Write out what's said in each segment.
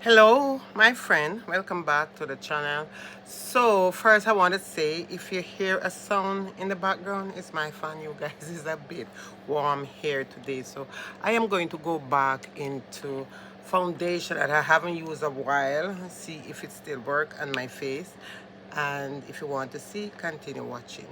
Hello, my friend. Welcome back to the channel. So, first, I want to say if you hear a sound in the background, it's my fan, you guys. It's a bit warm here today. So, I am going to go back into foundation that I haven't used a while, see if it still works on my face. And if you want to see, continue watching.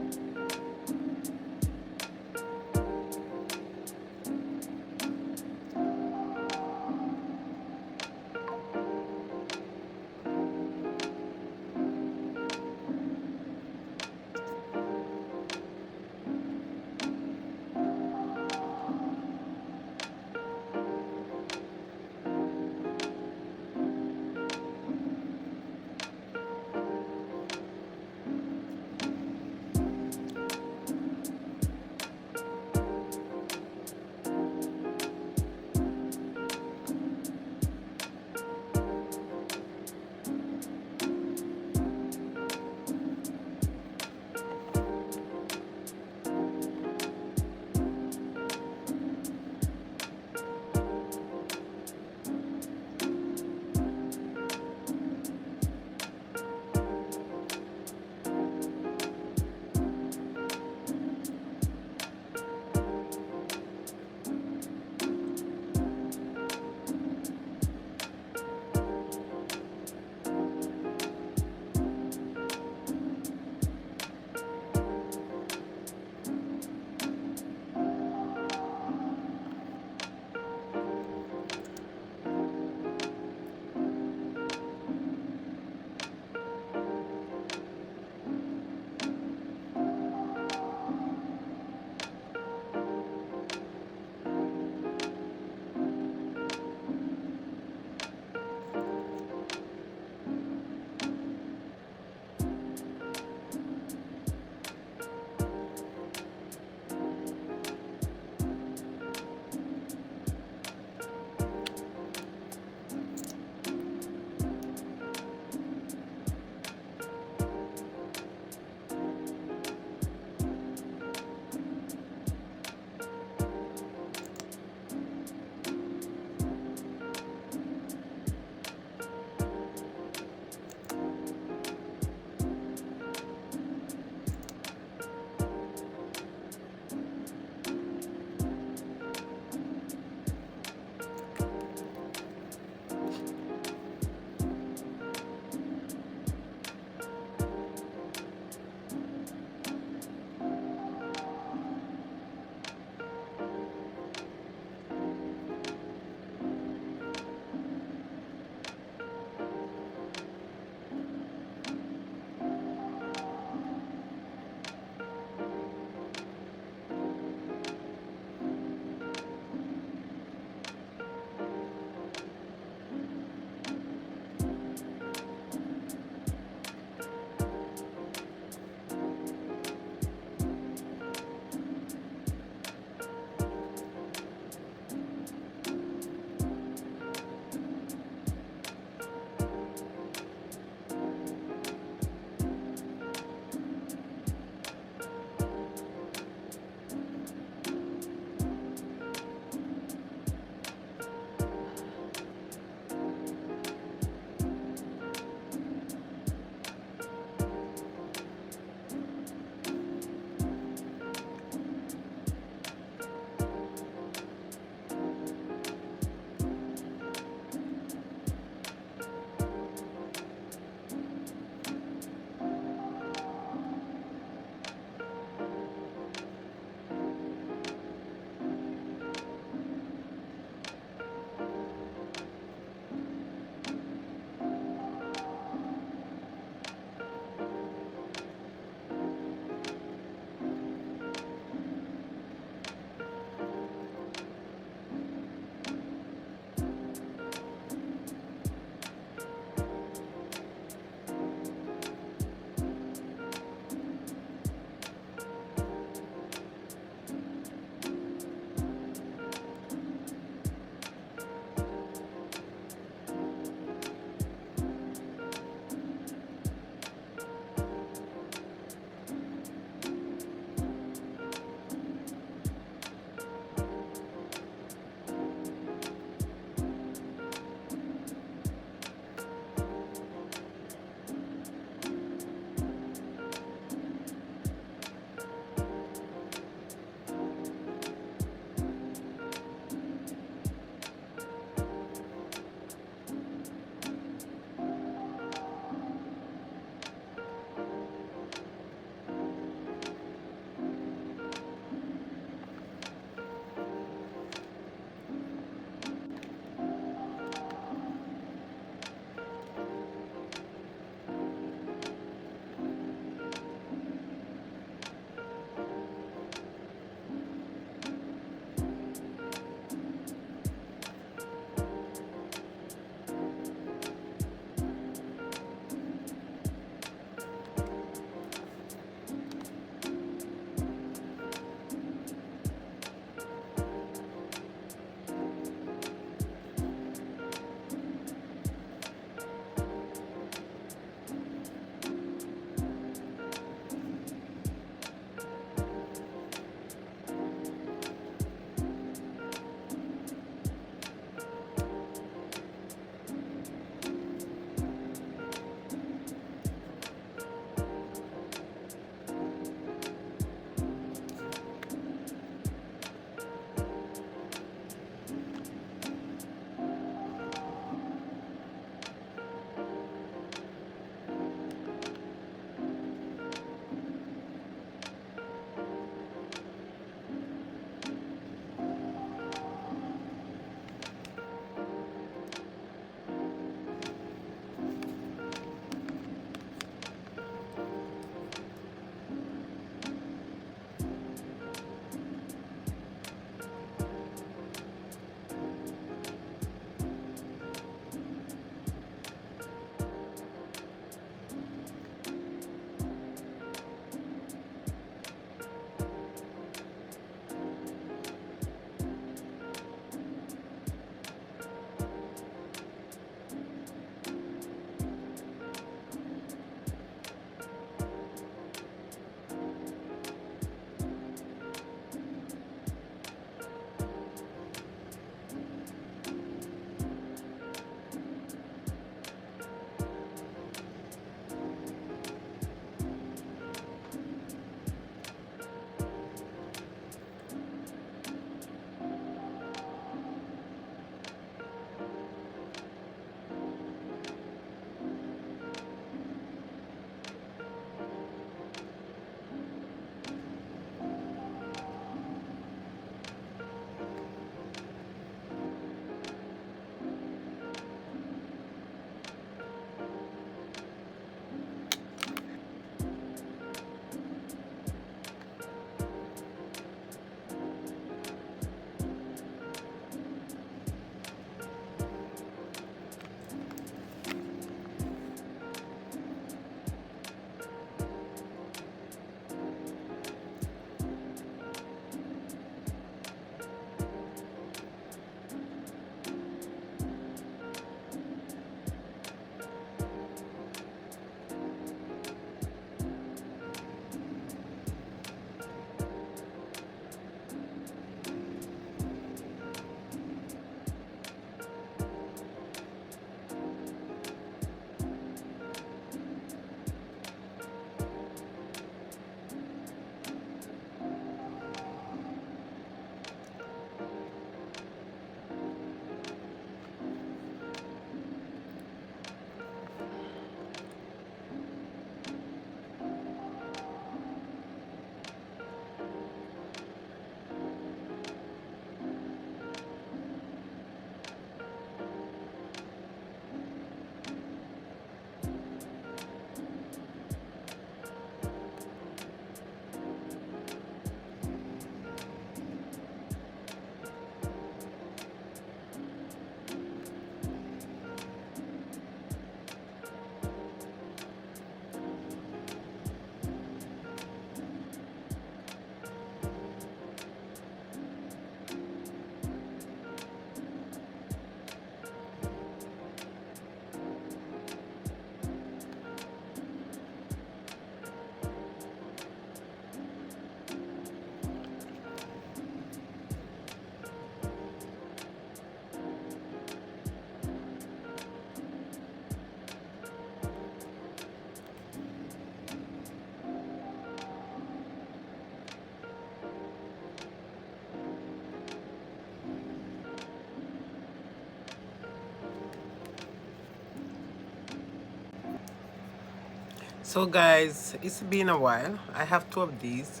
So guys, it's been a while. I have two of these,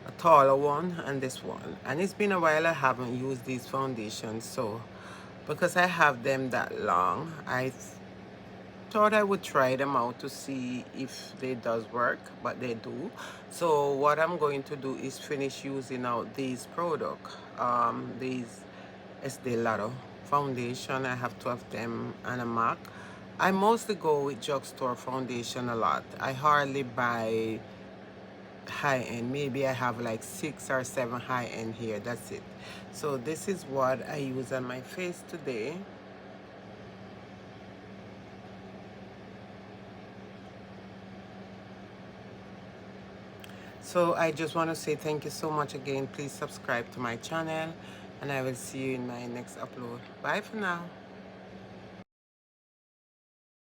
a taller one and this one, and it's been a while I haven't used these foundations. So because I have them that long, I thought I would try them out to see if they does work, but they do. So what I'm going to do is finish using out these product, these Estee Lauder foundation. I have two of them and a MAC. I mostly go with drugstore foundation a lot. I hardly buy high end. Maybe I have like 6 or 7 high end here. That's it. So this is what I use on my face today. So I just want to say thank you so much again. Please subscribe to my channel and I will see you in my next upload. Bye for now.